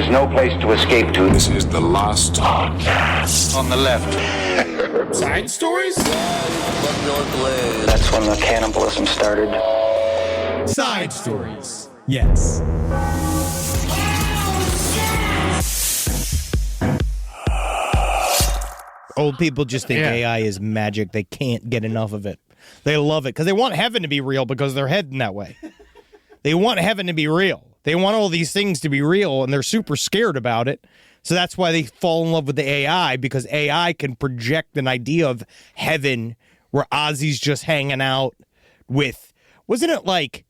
There's no place to escape to. This is the last podcast. On the left. Side stories? That's when the cannibalism started. Side stories. Yes. Old people just think AI is magic. They can't get enough of it. They love it because they want heaven to be real because they're heading that way. They want heaven to be real. They want all these things to be real, and they're super scared about it. So that's why they fall in love with the AI, because AI can project an idea of heaven where Ozzy's just hanging out with, wasn't it like,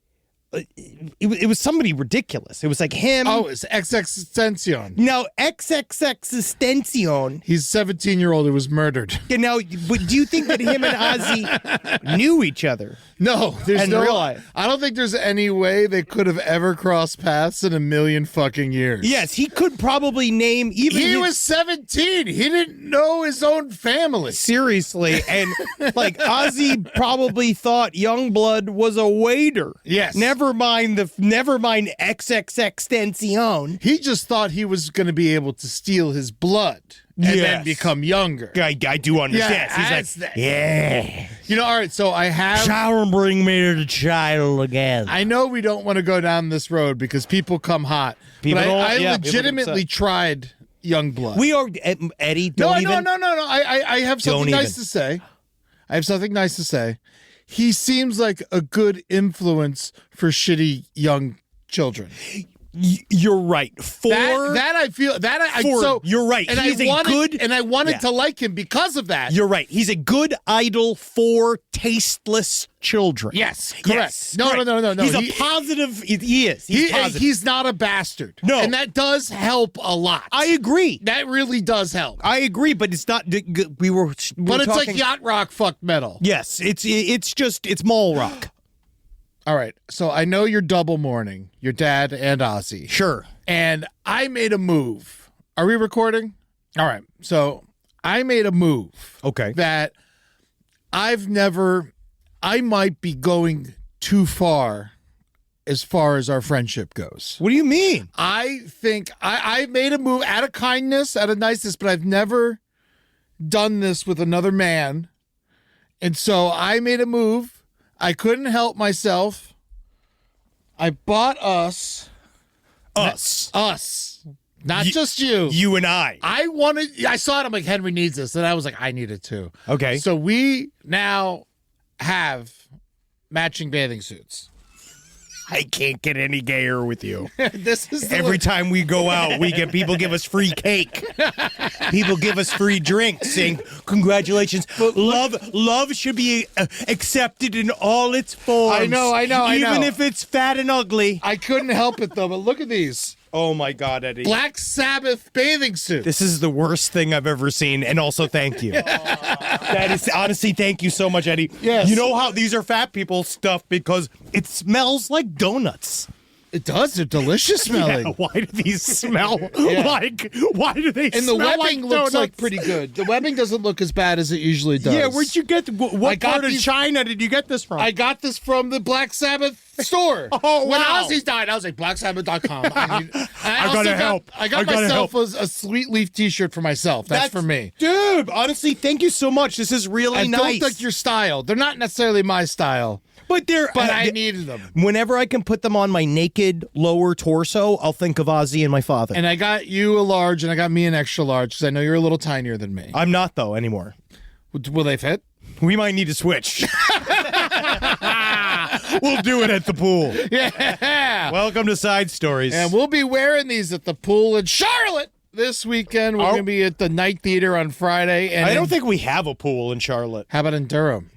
it was somebody ridiculous. It was like him. Oh, it's XXXTentacion. No, XXXTentacion. He's a 17-year-old who was murdered. You know, but do you think that him and Ozzy knew each other? No, there's In no. real life? I don't think there's any way they could have ever crossed paths in a million fucking years. Yes, he could probably name even. He was 17. He didn't know his own family. Seriously, and like Ozzy probably thought Youngblood was a waiter. Yes. Never mind XXXTentacion. He just thought he was going to be able to steal his blood and then become younger. I do understand. Yeah, He's like, yeah. You know, all right, so I have... Shall bring me to the child again. I know we don't want to go down this road because people come hot. People but don't- I yeah, people legitimately get upset. tried Youngblood. We are, Eddie, No. don't even... I have something Don't nice even. to say. I have something nice to say. He seems like a good influence for shitty young children. You're right. You're right. And He's I a wanted good... to like him because of that. You're right. He's a good idol for tasteless children. Yes, correct. Yes, No. He's a positive. He is. He's positive. He's not a bastard. No. And that does help a lot. I agree. That really does help. I agree, but it's not. We were But it's talking, like yacht rock fuck metal. Yes, it's mall rock. All right, so I know you're double mourning your dad and Ozzy. Sure. And I made a move. Are we recording? All right, so I made a move. Okay. That I might be going too far as our friendship goes. What do you mean? I think I made a move out of kindness, out of niceness, but I've never done this with another man. And so I made a move. I couldn't help myself. I bought us. Not just you. You and I. I saw it. I'm like, Henry needs this. And I was like, I need it too. Okay. So we now have matching bathing suits. I can't get any gayer with you. This is Every time we go out, people give us free cake. People give us free drinks, saying congratulations. Love should be accepted in all its forms. I know. Even if it's fat and ugly. I couldn't help it though. But look at these. Oh my God, Eddie. Black Sabbath bathing suit. This is the worst thing I've ever seen, and also thank you. That is honestly, thank you so much, Eddie. Yes. You know how these are fat people stuff because it smells like donuts. It does. They're delicious smelling. Yeah, why do these smell like? Why do they And smell the like webbing looks donuts? like pretty good. The webbing doesn't look as bad as it usually does. Yeah, where'd you get? What part of China did you get this from? I got this from the Black Sabbath store. Oh, When wow. Ozzy died, I was like, blacksabbath.com. I gotta help. I got myself a Sweet Leaf t-shirt for myself. That's for me. Dude, honestly, thank you so much. This is really I nice. don't like your style. They're not necessarily my style. But I needed them. Whenever I can put them on my naked lower torso, I'll think of Ozzy and my father. And I got you a large, and I got me an extra large, because I know you're a little tinier than me. I'm not, though, anymore. Will they fit? We might need to switch. We'll do it at the pool. Yeah. Welcome to Side Stories. And we'll be wearing these at the pool in Charlotte this weekend. We're going to be at the Night Theater on Friday. And I don't think we have a pool in Charlotte. How about in Durham?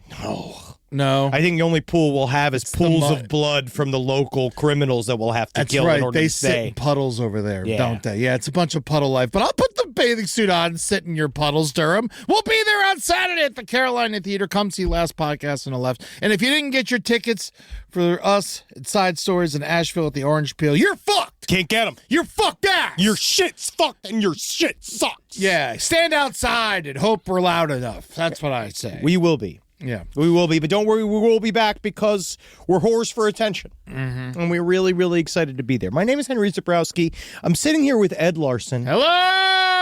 No. I think the only pool we'll have is pools of blood from the local criminals that we'll have to kill in order They to sit stay. in puddles over there, Yeah. don't they? Yeah, it's a bunch of puddle life. But I'll put the bathing suit on and sit in your puddles, Durham. We'll be there on Saturday at the Carolina Theater. Come see Last Podcast on the Left. And if you didn't get your tickets for us at Side Stories in Asheville at the Orange Peel, you're fucked. Can't get them. You're fucked ass. Your shit's fucked and your shit sucks. Yeah, stand outside and hope we're loud enough. That's what I say. We will be. Yeah. We will be, but don't worry, we will be back because we're whores for attention. And we're really, really excited to be there. My name is Henry Zabrowski. I'm sitting here with Ed Larson. Hello!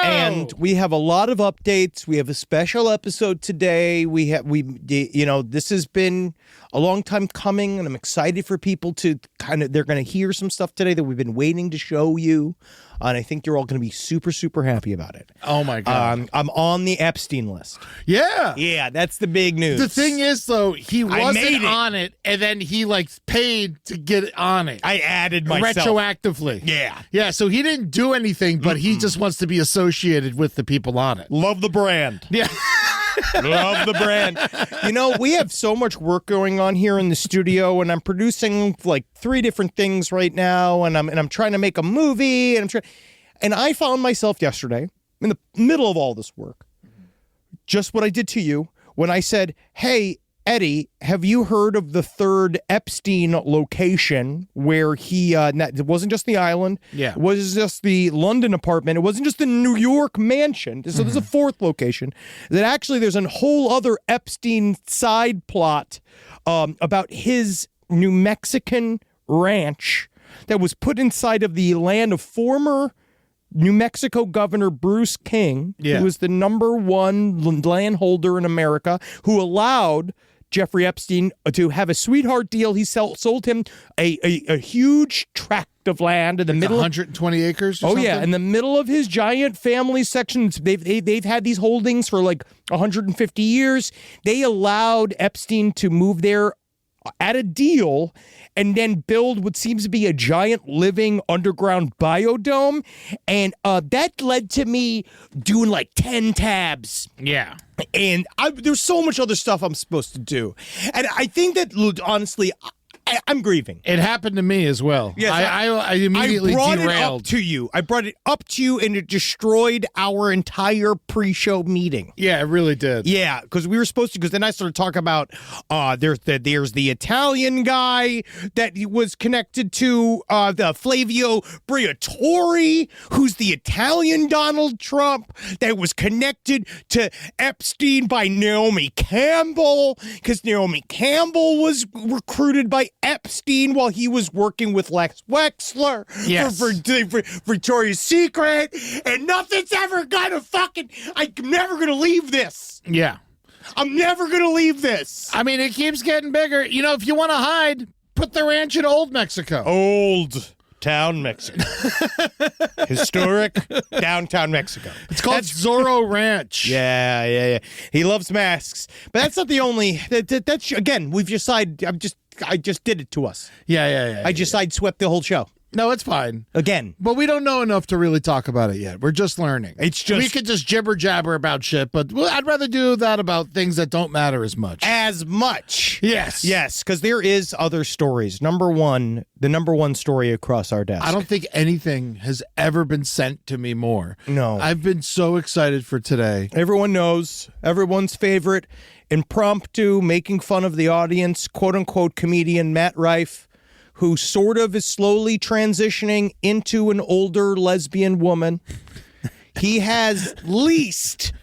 And we have a lot of updates. We have a special episode today. This has been a long time coming, and I'm excited for people to they're going to hear some stuff today that we've been waiting to show you. And I think you're all going to be super, super happy about it. Oh, my God. I'm on the Epstein list. Yeah. Yeah, that's the big news. The thing is, though, he made wasn't it. on it, and then he, paid to get it on it. I added myself. Retroactively. Yeah. Yeah, so he didn't do anything, but he just wants to be associated with the people on it. Love the brand. Yeah. Love the brand. We have so much work going on here in the studio, and I'm producing 3 different things right now, and I'm trying to make a movie, and I found myself yesterday in the middle of all this work, just what I did to you when I said, "Hey, Eddie, have you heard of the third Epstein location where he, it wasn't just the island. Yeah. It wasn't just the London apartment. It wasn't just the New York mansion. So there's a fourth location. That actually there's a whole other Epstein side plot about his New Mexican ranch that was put inside of the land of former New Mexico Governor Bruce King, who was the #1 landholder in America, who allowed Jeffrey Epstein to have a sweetheart deal. He sold him a huge tract of land in the middle, 120 acres. Or oh something? yeah, in the middle of his giant family section. They've had these holdings for 150 years. They allowed Epstein to move there at a deal and then build what seems to be a giant living underground biodome. And that led to me doing 10 tabs. Yeah. And there's so much other stuff I'm supposed to do. And I think that, honestly, I'm grieving. It happened to me as well. Yes, I immediately I brought derailed. it up to you. I brought it up to you, and it destroyed our entire pre-show meeting. Yeah, it really did. Yeah, because we were supposed to. Because then I started talking about there's the Italian guy that was connected to the Flavio Briatore, who's the Italian Donald Trump that was connected to Epstein by Naomi Campbell, because Naomi Campbell was recruited by Epstein while he was working with Lex Wexler for Victoria's Secret, and nothing's ever gonna I'm never gonna leave this. Yeah. I'm never gonna leave this. I mean, it keeps getting bigger. If you want to hide, put the ranch in Old Mexico. Old Town Mexico. Historic downtown Mexico. It's called Zorro Ranch. Yeah. He loves masks. But that's not the only that's again, we've decided I just did it to us. Yeah. I just sideswept the whole show. No, it's fine. Again. But we don't know enough to really talk about it yet. We're just learning. We could just jibber jabber about shit, but I'd rather do that about things that don't matter as much. Yes, because there is other stories. The number one story across our desk. I don't think anything has ever been sent to me more. No. I've been so excited for today. Everyone knows, everyone's favorite impromptu, making fun of the audience, quote-unquote comedian Matt Rife, who sort of is slowly transitioning into an older lesbian woman. He has leased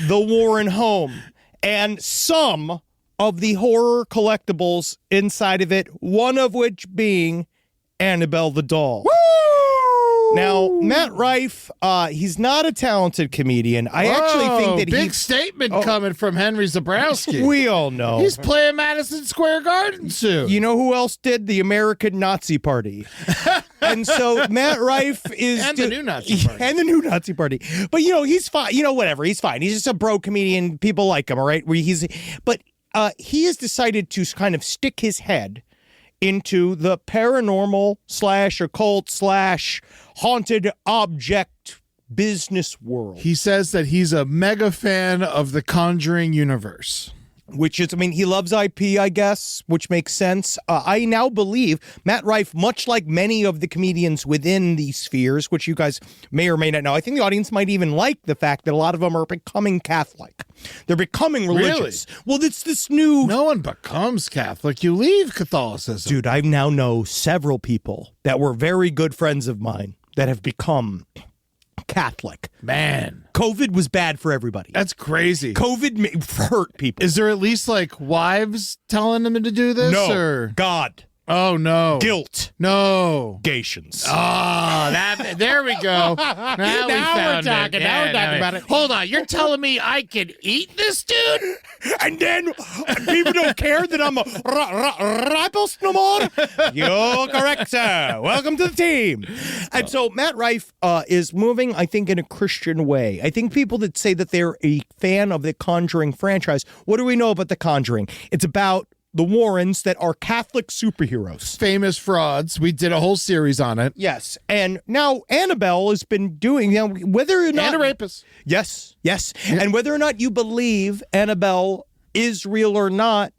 the Warren home and some of the horror collectibles inside of it, one of which being Annabelle the Doll. Woo! Now, Matt Rife, he's not a talented comedian. I actually think that big statement coming from Henry Zabrowski. We all know. He's playing Madison Square Garden soon. You know who else did? The American Nazi Party. And so Matt Rife is... And the new Nazi Party. And the new Nazi Party. But, he's fine. Whatever. He's fine. He's just a bro comedian. People like him, all right? But he has decided to kind of stick his head into the paranormal / occult / haunted object business world. He says that he's a mega fan of the Conjuring universe. Which is, he loves IP, I guess, which makes sense. I now believe Matt Rife, much like many of the comedians within these spheres, which you guys may or may not know, I think the audience might even like the fact that a lot of them are becoming Catholic. They're becoming religious. Really? Well, it's this new... No one becomes Catholic. You leave Catholicism. Dude, I now know several people that were very good friends of mine that have become Catholic. Man, COVID was bad for everybody. that's crazy. COVID hurt people. Is there at least like wives telling them to do this? No. Or? God. Oh no. Guilt. No. Gations. There we go. Now we're talking about it. Hold on. You're telling me I can eat this dude? And then people don't care that I'm a rapist no more? You're correct, sir. Welcome to the team. And so Matt Rife is moving, I think, in a Christian way. I think people that say that they're a fan of the Conjuring franchise, what do we know about the Conjuring? It's about the Warrens that are Catholic superheroes. Famous frauds. We did a whole series on it. Yes. And now Annabelle has been doing, whether or not... And a rapist. Yes. Yeah. And whether or not you believe Annabelle is real or not,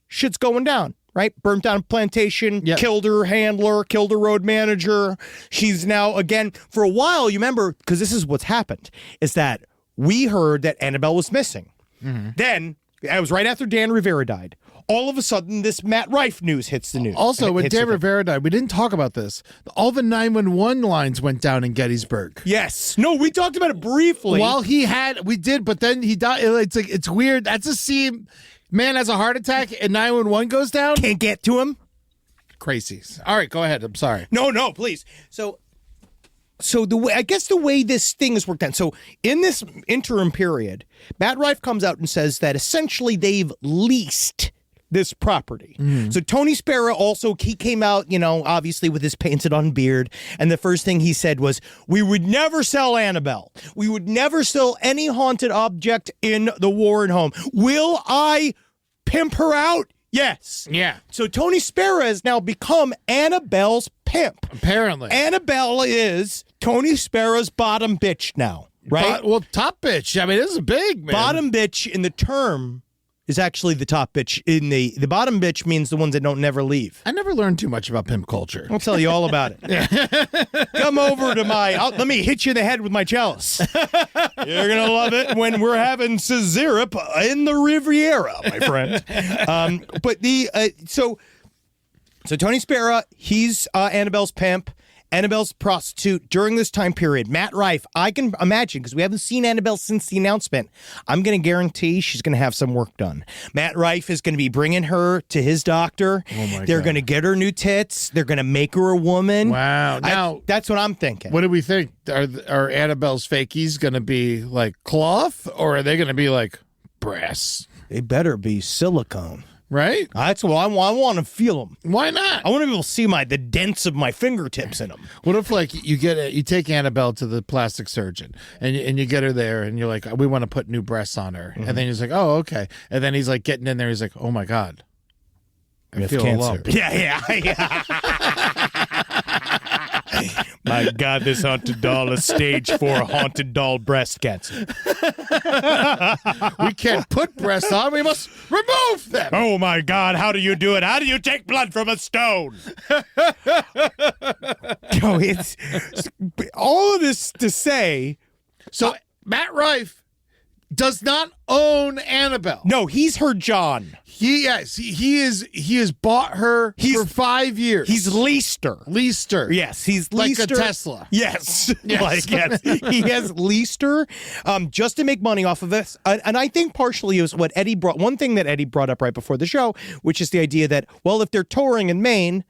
shit's going down, right? Burnt down a plantation, killed her handler, killed her road manager. She's now, again, for a while, you remember, because this is what's happened, is that we heard that Annabelle was missing. Mm-hmm. Then, it was right after Dan Rivera died. All of a sudden, this Matt Rife news hits the news. Also, when Dan Rivera died, we didn't talk about this. All the 911 lines went down in Gettysburg. Yes. No, we talked about it briefly. Well, we did, but then he died. It's weird. That's a scene. Man has a heart attack and 911 goes down. Can't get to him. Crazy. All right, go ahead. I'm sorry. No, please. So the way this thing is worked out. So in this interim period, Matt Rife comes out and says that essentially they've leased this property. Mm. So Tony Spera also, he came out, obviously with his painted on beard. And the first thing he said was, we would never sell Annabelle. We would never sell any haunted object in the Warren home. Will I pimp her out? Yes. Yeah. So Tony Spera has now become Annabelle's pimp. Apparently. Annabelle is Tony Spera's bottom bitch now, right? Top bitch. I mean, this is big, man. Bottom bitch in the term is actually the top bitch. In the bottom bitch means the ones that don't never leave. I never learned too much about pimp culture. I'll tell you all about it. Come over to let me hit you in the head with my chalice. You're going to love it when we're having syrup in the Riviera, my friend. So Tony Spera, he's Annabelle's pimp. Annabelle's prostitute during this time period. Matt Rife, I can imagine, because we haven't seen Annabelle since the announcement, I'm going to guarantee she's going to have some work done. Matt Rife is going to be bringing her to his doctor. Oh my They're God. going to get her new tits. They're going to make her a woman. Wow. Now, that's what I'm thinking. What do we think? Are Annabelle's fakies going to be like cloth, or are they going to be like brass? They better be silicone. Right? That's what I want to feel them. Why not? I want to be able to see the dents of my fingertips in them. What if you take Annabelle to the plastic surgeon and you get her there and you're like, we want to put new breasts on her, and then he's like, oh, okay, and then he's like getting in there, he's like, oh my God, I feel a lump. Yeah. My God, this haunted doll is stage 4 haunted doll breast cancer. We can't put breasts on. We must remove them. Oh, my God. How do you do it? How do you take blood from a stone? It's all of this to say. So Matt Rife does not own Annabelle. No, he's her John. He has bought her for 5 years. He's leased her. Yes, he's like leased a her. Tesla. Yes. Yes. He has leased her just to make money off of this. And I think partially it was what Eddie brought. One thing that Eddie brought up right before the show, which is the idea that, well, if they're touring in Maine,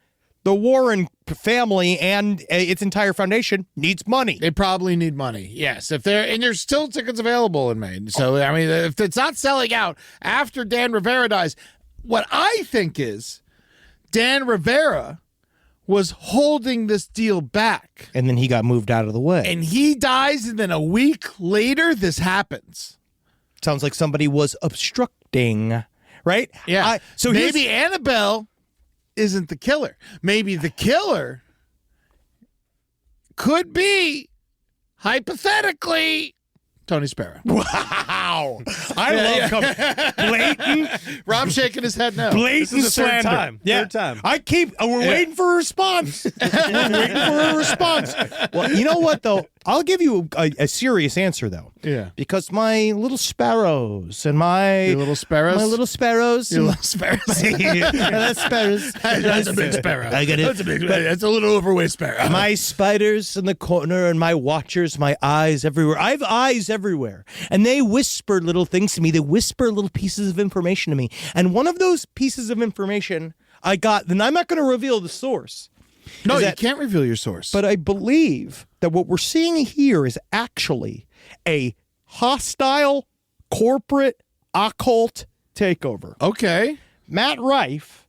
the Warren family and its entire foundation needs money. They probably need money. Yes, and there's still tickets available in Maine. So I mean, if it's not selling out after Dan Rivera dies, what I think is Dan Rivera was holding this deal back, and then he got moved out of the way, and he dies, and then a week later, this happens. Sounds like somebody was obstructing, right? Yeah. So maybe Annabelle isn't the killer. Maybe the killer could be, hypothetically, Tony Spera. Wow. I love blatant. Rob's shaking his head no. Blatant This is the third slander. time. Yeah. Third time. We're waiting for a response. We're waiting for a response. Well, you know what, though? I'll give you a serious answer though. Yeah. Because my little sparrows and Your little sparrows? my little sparrows, Your little sparrows. That's sparrows. That's a big sparrow. I get it. That's a little overweight sparrow. My spiders in the corner and my watchers, my eyes everywhere. I have eyes everywhere. And they whisper little things to me. They whisper little pieces of information to me. And one of those pieces of information I got, then I'm not going to reveal the source. No, you that- can't reveal your source. But I believe that what we're seeing here is actually a hostile corporate occult takeover. okay. Matt Rife,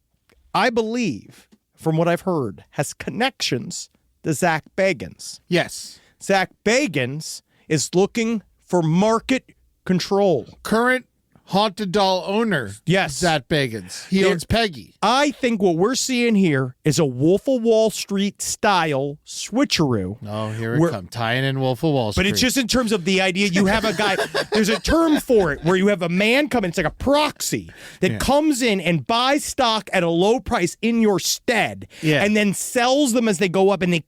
I believe, from what I've heard, has connections to Zach Bagans. Yes. Zach Bagans is looking for market control. Current haunted doll owner. Yes. Zach Bagans. He owns Peggy. I think what we're seeing here is a Wolf of Wall Street style switcheroo. Oh, here it We're- comes. Tying in Wolf of Wall Street. But it's just in terms of the idea you have a guy, there's a term for it where you have a man come in, it's like a proxy that comes in and buys stock at a low price in your stead and then sells them as they go up and they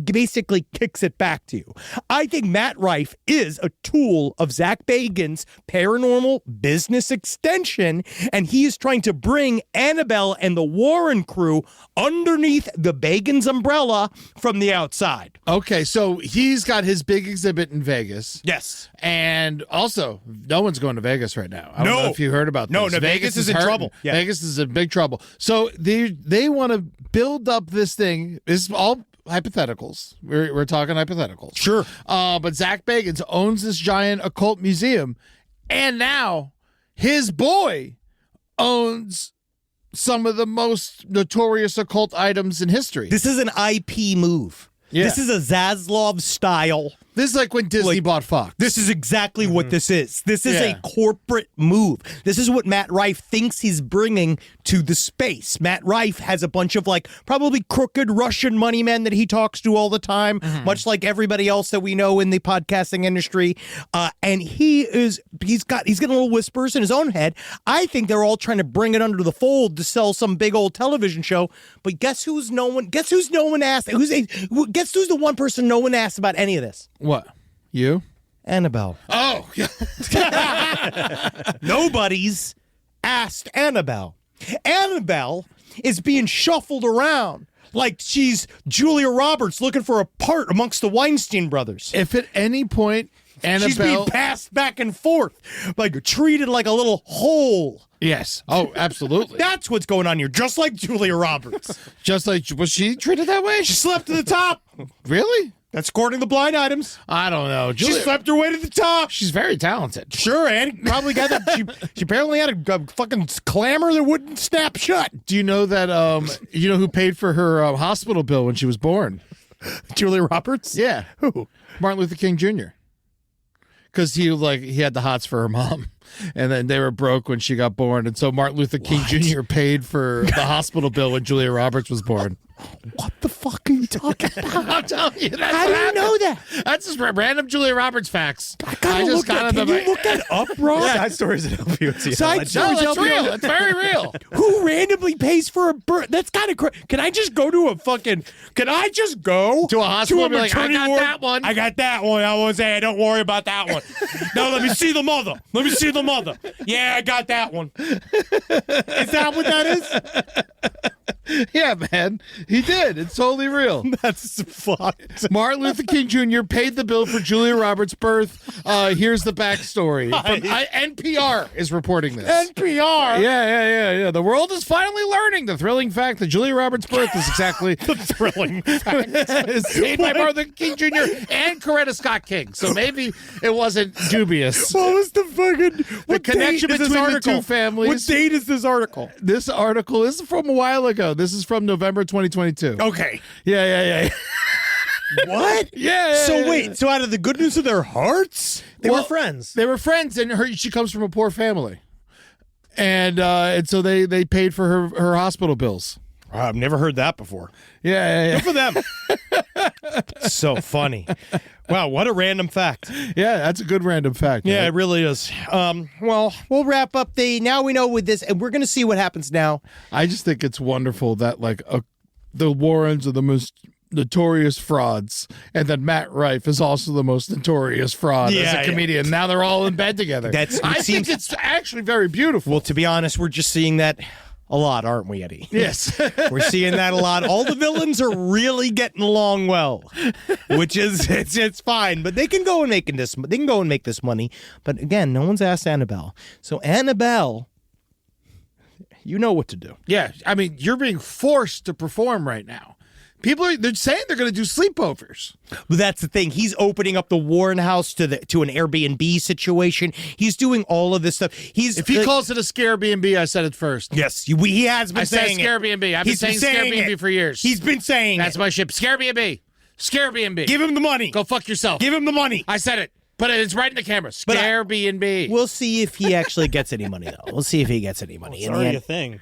basically kicks it back to you. I think Matt Rife is a tool of Zach Bagans' paranormal business extension, and he is trying to bring Annabelle and the Warren crew underneath the Bagans umbrella from the outside. Okay, so he's got his big exhibit in Vegas. Yes. And also, no one's going to Vegas right now. I don't No. know if you heard about this. No, Vegas is in hurting. trouble. Yeah. Vegas is in big trouble. So they want to build up this thing. This is all hypotheticals. We're talking hypotheticals. Sure. But Zach Bagans owns this giant occult museum, and now his boy owns some of the most notorious occult items in history. This is an IP move. Yeah. This is a Zaslav style. This is like when Disney bought Fox. This is exactly what this is. This is Yeah. a corporate move. This is what Matt Rife thinks he's bringing to the space. Matt Rife has a bunch of probably crooked Russian money men that he talks to all the time, much like everybody else that we know in the podcasting industry. And he's getting little whispers in his own head. I think they're all trying to bring it under the fold to sell some big old television show. But guess who's no one asked? Guess who's the one person no one asked about any of this? What? You? Annabelle. Oh, Nobody's asked Annabelle. Annabelle is being shuffled around like she's Julia Roberts looking for a part amongst the Weinstein brothers. if at any point She's being Annabelle... passed back and forth, treated like a little whole. Yes. Oh, absolutely. That's what's going on here, just like Julia Roberts. Just like, was she treated that way? She slept to the top. Really? That's according to the blind items. I don't know. She slept her way to the top. She's very talented. Sure, and probably got that. She apparently had a fucking clamor that wouldn't snap shut. Do you know that, you know who paid for her hospital bill when she was born? Julia Roberts? Yeah. Who? Martin Luther King Jr. Because he had the hots for her mom, and then they were broke when she got born, and so Martin Luther King Jr. paid for the hospital bill when Julia Roberts was born. What the fuck are you talking about? I'm telling you, that's How what do you happened. know that? That's just random Julia Roberts facts. Can you look that up, Ross? Side stories at LPOT. Side No, stories. it's real. It's very real. Who randomly pays for a birth? That's kind of crazy. Can I just go to a fucking? Can I just go To a hospital and be like, I maternity got ward? that one. I got that one. I won't say. Don't worry about that one. No, let me see the mother. Let me see the mother. Yeah, I got that one. Is that what that is? Yeah, man. He did. It's totally real. That's fucked. Martin Luther King Jr. paid the bill for Julia Roberts' birth. Here's the backstory. NPR is reporting this. NPR. Yeah. The world is finally learning the thrilling fact that Julia Roberts' birth is exactly Thrilling. is made by Martin Luther King Jr. and Coretta Scott King. So maybe it wasn't dubious. What was the fucking what connection date is this between the article? two families? What date is this article? This article is from a while ago. This is from November 2022. Okay. Yeah. What? Yeah. So wait, so out of the goodness of their hearts, They were friends. They were friends, and she comes from a poor family, and so they paid for her hospital bills. I've never heard that before. Yeah. Good for them. So funny. Wow, what a random fact. Yeah, that's a good random fact. Yeah, right? it really is. Well, we'll wrap up now we know with this, and we're going to see what happens now. I just think it's wonderful that the Warrens are the most notorious frauds, and then Matt Rife is also the most notorious fraud as a comedian. Now they're all in bed together. I think it's actually very beautiful. Well, to be honest, we're just seeing that a lot, aren't we, Eddie? Yes. We're seeing that a lot. All the villains are really getting along well, which is it's fine. But they can go and make this money. But again, no one's asked Annabelle. So Annabelle, you know what to do. Yeah, I mean, you're being forced to perform right now. They're saying they're going to do sleepovers. But that's the thing. He's opening up the Warren house to an Airbnb situation. He's doing all of this stuff. If he calls it a scare B&B, I said it first. Yes, he has been saying it. I said scare B&B. I've been saying scare B&B for years. He's been saying That's my ship. Scare B&B. Scare B&B. Give him the money. Go fuck yourself. Give him the money. I said it. But it's right in the camera. Scare B&B. We'll see if he actually gets any money, though. We'll see if he gets any money. It's already a thing.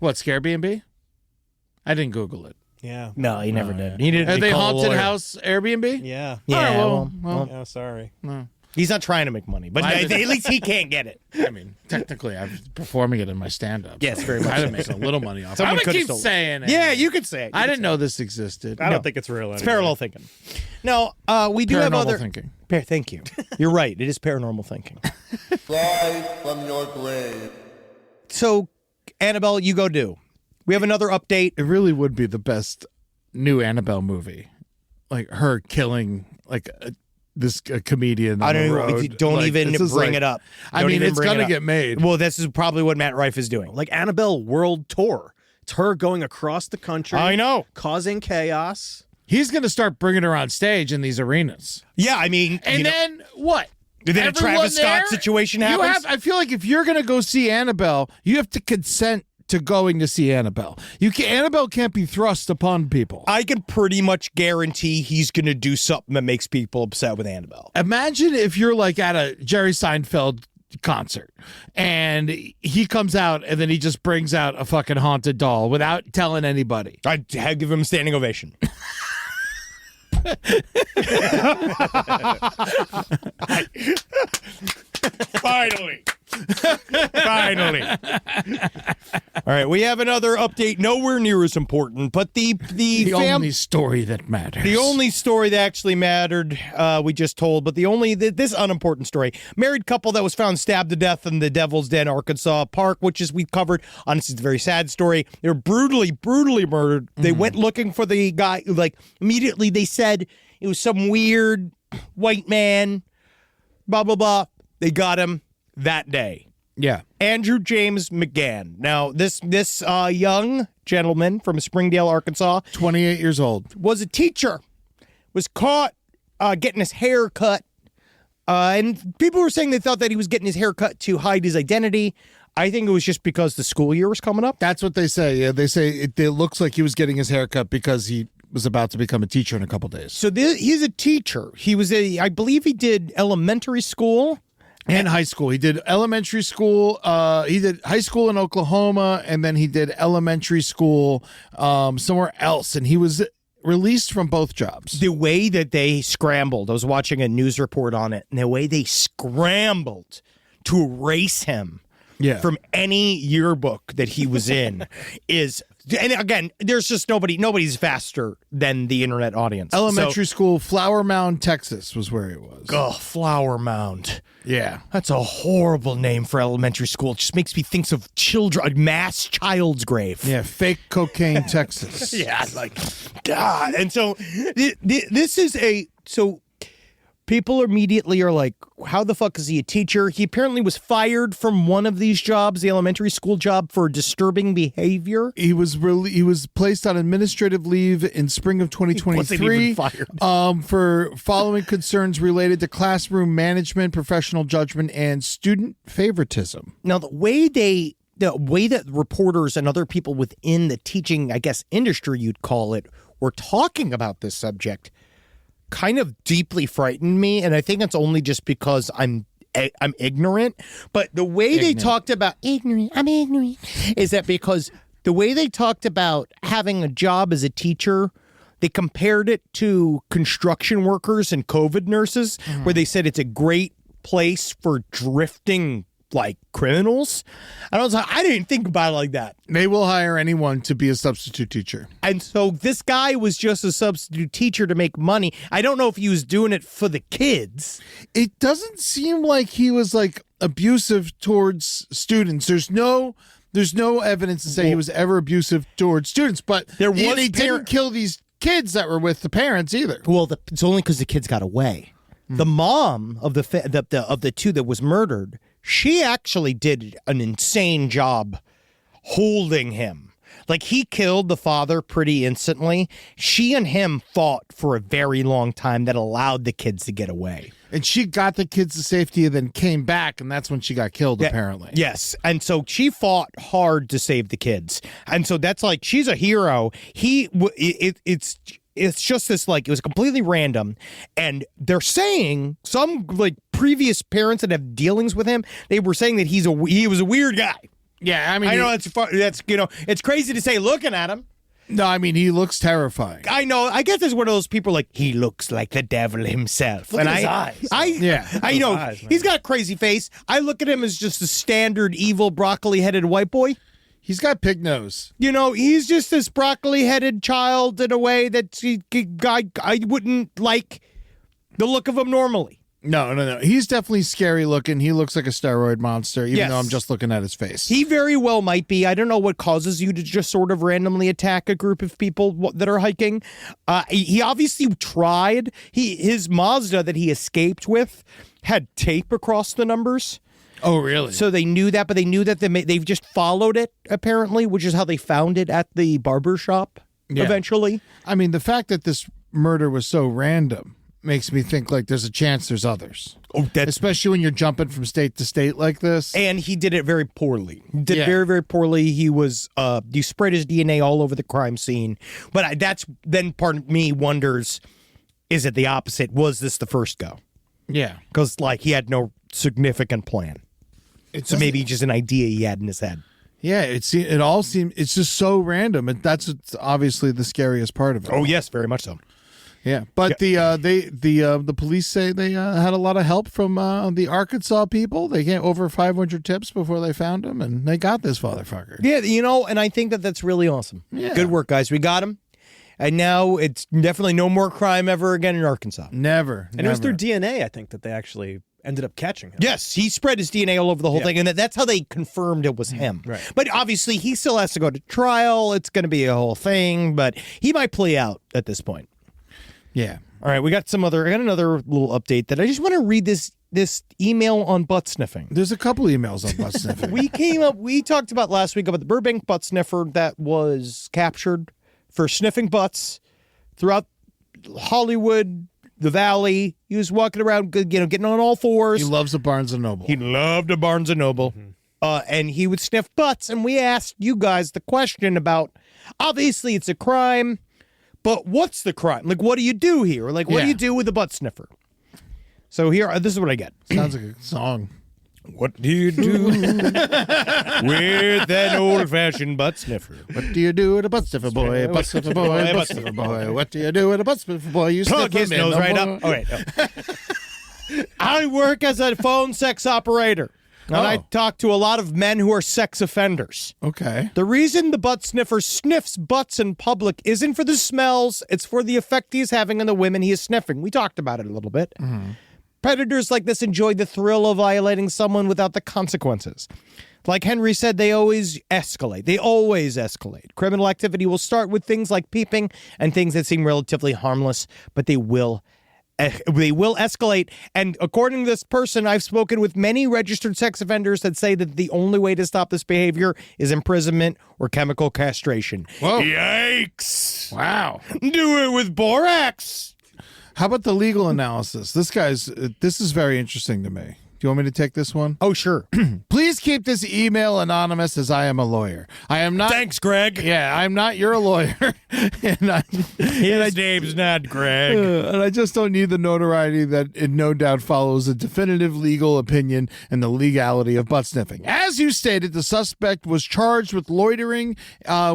What, Scare B&B? I didn't Google it. Yeah. No, he never did. He didn't. Are they haunted house Airbnb? Yeah. Yeah. All right, well, Yeah, sorry. no. He's not trying to make money, but at least he can't get it. I mean, technically, I'm performing it in my stand-up. Yes, very much I didn't make a little money off it. Someone I'm going to could've keep stolen it. saying it. Yeah, you could say it. I didn't know this existed. I don't think it's real. It's parallel thinking. No, we do have Paranormal other thinking. Thank you. You're right. It is paranormal thinking. Rise from your grave. So, Annabelle, you go do. We have another update. It really would be the best new Annabelle movie. Like her killing this comedian on I don't the know. road. Don't even bring it up. I Don't mean, even it's bring going it to up. get made. Well, this is probably what Matt Rife is doing. Like Annabelle World Tour. It's her going across the country. I know. Causing chaos. He's going to start bringing her on stage in these arenas. Yeah, I mean, And then what? then a Everyone Travis Scott there? situation happens. I feel like if you're going to go see Annabelle, you have to consent to going to see Annabelle. Annabelle can't be thrust upon people. I can pretty much guarantee he's going to do something that makes people upset with Annabelle. Imagine if you're like at a Jerry Seinfeld concert and he comes out and then he just brings out a fucking haunted doll without telling anybody. I'd give him a standing ovation. Finally. All right, we have another update, nowhere near as important, but the only story that matters. The only story that actually mattered, we just told, but this unimportant story. Married couple that was found stabbed to death in the Devil's Den, Arkansas Park, which is we covered. Honestly, it's a very sad story. They were brutally murdered. They went looking for the guy. Immediately they said it was some weird white man, blah, blah, blah. They got him that day. Yeah. Andrew James McGann. Now, this young gentleman from Springdale, Arkansas, 28 years old, was a teacher, was caught getting his hair cut. And people were saying they thought that he was getting his hair cut to hide his identity. I think it was just because the school year was coming up. That's what they say. Yeah, they say it looks like he was getting his hair cut because he was about to become a teacher in a couple days. So he's a teacher. I believe he did elementary school. And high school. He did elementary school. He did high school in Oklahoma, and then he did elementary school somewhere else. And he was released from both jobs. The way that they scrambled, I was watching a news report on it, and the way they scrambled to erase him from any yearbook that he was in is... And again, there's just nobody's faster than the internet audience. Elementary school, Flower Mound, Texas was where he was. Oh, Flower Mound. Yeah. That's a horrible name for elementary school. It just makes me think of a mass child's grave. Yeah, fake cocaine, Texas. Yeah, God. And so this is so people immediately are like, how the fuck is he a teacher? He apparently was fired from one of these jobs, the elementary school job, for disturbing behavior. He was placed on administrative leave in spring of 2023 for following concerns related to classroom management, professional judgment, and student favoritism. Now, the way that reporters and other people within the teaching, I guess, industry, you'd call it, were talking about this subject kind of deeply frightened me, and I think it's only just because I'm ignorant. But the way they talked about I'm ignorant, is that because the way they talked about having a job as a teacher, they compared it to construction workers and COVID nurses, where they said it's a great place for drifting like criminals. I didn't think about it like that. They will hire anyone to be a substitute teacher. And so this guy was just a substitute teacher to make money. I don't know if he was doing it for the kids. It doesn't seem like he was like abusive towards students. There's no evidence to say he was ever abusive towards students, but There was he didn't kill these kids that were with the parents either. Well, it's only because the kids got away. The mom of the two that was murdered, she actually did an insane job holding him. Like, he killed the father pretty instantly. She and him fought for a very long time that allowed the kids to get away. And she got the kids to safety and then came back, and that's when she got killed, apparently. Yes. And so she fought hard to save the kids. And so that's like, she's a hero. It's just this, like, it was completely random. And they're saying, some, like, previous parents that have dealings with him, they were saying that he was a weird guy. Yeah, I mean, I know that's it's crazy to say looking at him. No, I mean, he looks terrifying. I know. I guess it's one of those people like, he looks like the devil himself. Look at his eyes. I know. Eyes, man. He's got a crazy face. I look at him as just a standard evil broccoli-headed white boy. He's got pig nose. You know, he's just this broccoli-headed child in a way that I wouldn't like the look of him normally. No. He's definitely scary looking. He looks like a steroid monster, even Yes. though I'm just looking at his face. He very well might be. I don't know what causes you to just sort of randomly attack a group of people that are hiking. He obviously tried. His Mazda that he escaped with had tape across the numbers. Oh, really? So they knew that, but they knew that they've just followed it, apparently, which is how they found it at the barber shop eventually. I mean, the fact that this murder was so random makes me think like there's a chance there's others. Oh, Especially when you're jumping from state to state like this. And he did it very poorly. He did Yeah. very, very poorly. He spread his DNA all over the crime scene. But that's then part of me wonders, is it the opposite? Was this the first go? Yeah. Because, like, he had no significant plan. So maybe just an idea he had in his head. Yeah, it all seems, it's just so random. And that's obviously the scariest part of it. Oh, yes, very much so. Yeah, but the police say they had a lot of help from the Arkansas people. They get over 500 tips before they found him, and they got this motherfucker. Yeah, and I think that's really awesome. Yeah. Good work, guys. We got him. And now it's definitely no more crime ever again in Arkansas. Never. And it was through DNA, I think, that they actually ended up catching him. Yes, he spread his DNA all over the whole thing, and that's how they confirmed it was him. Right. But obviously, he still has to go to trial. It's going to be a whole thing, but he might play out at this point. Yeah. All right, I got another little update that I just want to read this email on butt sniffing. There's a couple emails on butt sniffing. We talked about last week about the Burbank butt sniffer that was captured for sniffing butts throughout Hollywood, the Valley. He was walking around, getting on all fours. He loves a Barnes & Noble. He loved a Barnes & Noble. And he would sniff butts. And we asked you guys the question about, obviously it's a crime, but what's the crime? Like, what do you do here? Like, what do you do with a butt sniffer? So this is what I get. Sounds like a song. What do you do with an old-fashioned butt sniffer? What do you do with a butt sniffer boy? Butt sniffer boy, butt sniffer boy. What do you do with a butt sniffer boy? You Plug sniff his him in nose the right mo- up. All right. No. I work as a phone sex operator, and I talk to a lot of men who are sex offenders. Okay. The reason the butt sniffer sniffs butts in public isn't for the smells, it's for the effect he's having on the women he is sniffing. We talked about it a little bit. Predators like this enjoy the thrill of violating someone without the consequences. Like Henry said, they always escalate. Criminal activity will start with things like peeping and things that seem relatively harmless, but they will escalate. And according to this person, I've spoken with many registered sex offenders that say that the only way to stop this behavior is imprisonment or chemical castration. Whoa. Yikes. Wow. Do it with borax. How about the legal analysis? This is very interesting to me. Do you want me to take this one? Oh, sure. Please keep this email anonymous as I am a lawyer. I am not. Thanks, Greg. Yeah, I'm not your lawyer. His name's not Greg. And I just don't need the notoriety that it no doubt follows a definitive legal opinion and the legality of butt sniffing. As you stated, the suspect was charged with loitering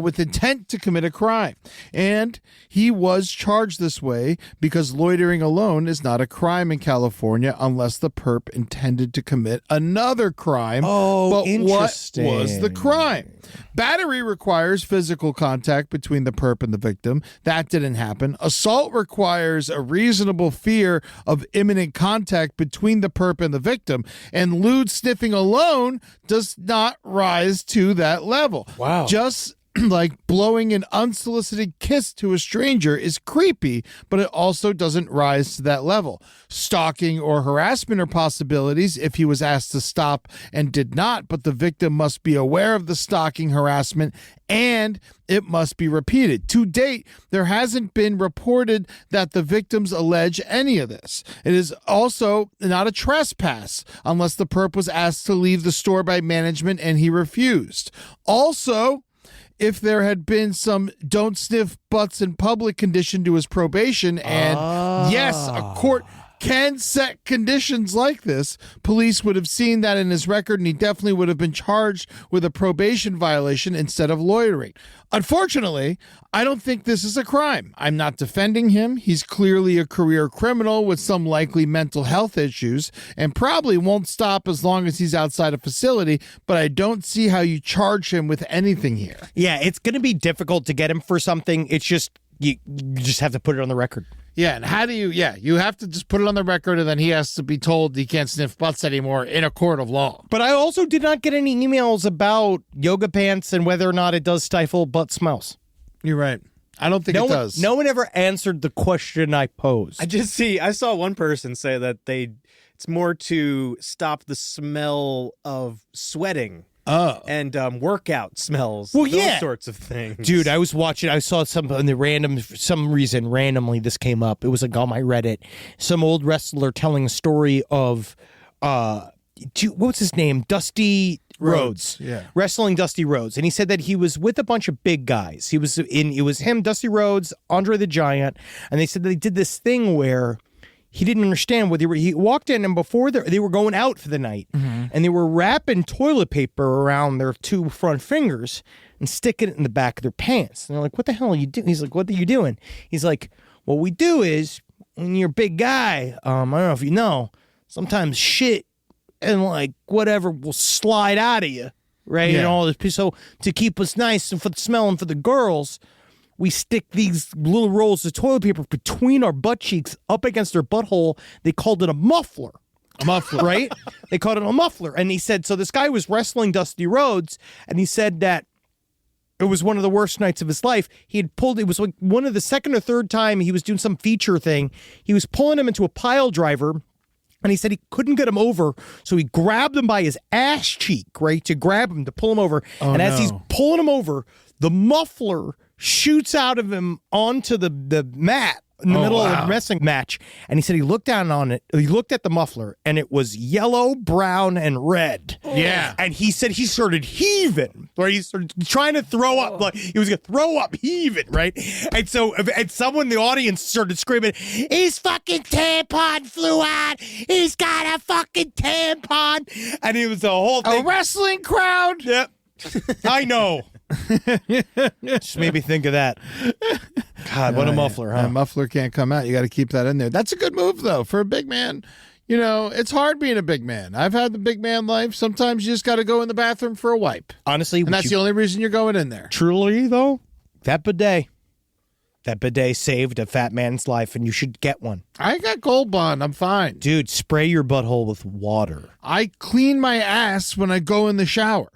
with intent to commit a crime. And he was charged this way because loitering alone is not a crime in California unless the perp intended intended to commit another crime. Oh, but interesting. what was the crime? Battery requires physical contact between the perp and the victim. That didn't happen. Assault requires a reasonable fear of imminent contact between the perp and the victim. And lewd sniffing alone does not rise to that level. Wow. Just like blowing an unsolicited kiss to a stranger is creepy, but it also doesn't rise to that level. Stalking or harassment are possibilities if he was asked to stop and did not, but the victim must be aware of the stalking, harassment, and it must be repeated. To date, there hasn't been reported that the victims allege any of this. It is also not a trespass unless the perp was asked to leave the store by management and he refused. Also, if there had been some don't sniff butts in public condition to his probation, and yes, a court can set conditions like this, police would have seen that in his record and he definitely would have been charged with a probation violation instead of loitering. Unfortunately, I don't think this is a crime. I'm not defending him. He's clearly a career criminal with some likely mental health issues and probably won't stop as long as he's outside a facility, but I don't see how you charge him with anything here. Yeah, it's going to be difficult to get him for something. It's just, you just have to put it on the record. Yeah, and how do you, you have to just put it on the record and then he has to be told he can't sniff butts anymore in a court of law. But I also did not get any emails about yoga pants and whether or not it does stifle butt smells. You're right. I don't think it does. No one ever answered the question I posed. I saw one person say that it's more to stop the smell of sweating. Oh. And workout smells. Well, those yeah. sorts of things. Dude, I was watching, I saw randomly this came up. It was like on my Reddit. Some old wrestler telling a story of, what's his name? Dusty Rhodes. Yeah. Wrestling Dusty Rhodes. And he said that he was with a bunch of big guys. It was him, Dusty Rhodes, Andre the Giant. And they said they did this thing where he didn't understand what he walked in, and before they were going out for the night, and they were wrapping toilet paper around their two front fingers and sticking it in the back of their pants. And they're like, "What the hell are you doing?" He's like, "What are you doing?" He's like, "What we do is when you're a big guy, I don't know if you know, sometimes shit and like whatever will slide out of you, right? Yeah. And all this. So to keep us nice and for the smell and for the girls, we stick these little rolls of toilet paper between our butt cheeks up against our butthole. They called it a muffler." A muffler, right? They called it a muffler. And he said, so this guy was wrestling Dusty Rhodes, and he said that it was one of the worst nights of his life. It was like one of the second or third time he was doing some feature thing. He was pulling him into a pile driver, and he said he couldn't get him over, so he grabbed him by his ass cheek, right, to grab him, to pull him over. As he's pulling him over, the muffler shoots out of him onto the mat in the middle of the wrestling match. And he said he looked down on it. He looked at the muffler, and it was yellow, brown, and red. Yeah. And he said he started heaving, or he started trying to throw up. Like he was going to throw up, heaving, right? And so someone in the audience started screaming, "His fucking tampon flew out. He's got a fucking tampon." And it was the whole thing. A wrestling crowd? Yep. I know. Just made me think of that. God, what a muffler, huh? A muffler can't come out. You got to keep that in there. That's a good move, though, for a big man. You know, it's hard being a big man. I've had the big man life. Sometimes you just got to go in the bathroom for a wipe. Honestly, and that's the only reason you're going in there. Truly, though, that bidet saved a fat man's life, and you should get one. I got Gold Bond. I'm fine. Dude, spray your butthole with water. I clean my ass when I go in the shower.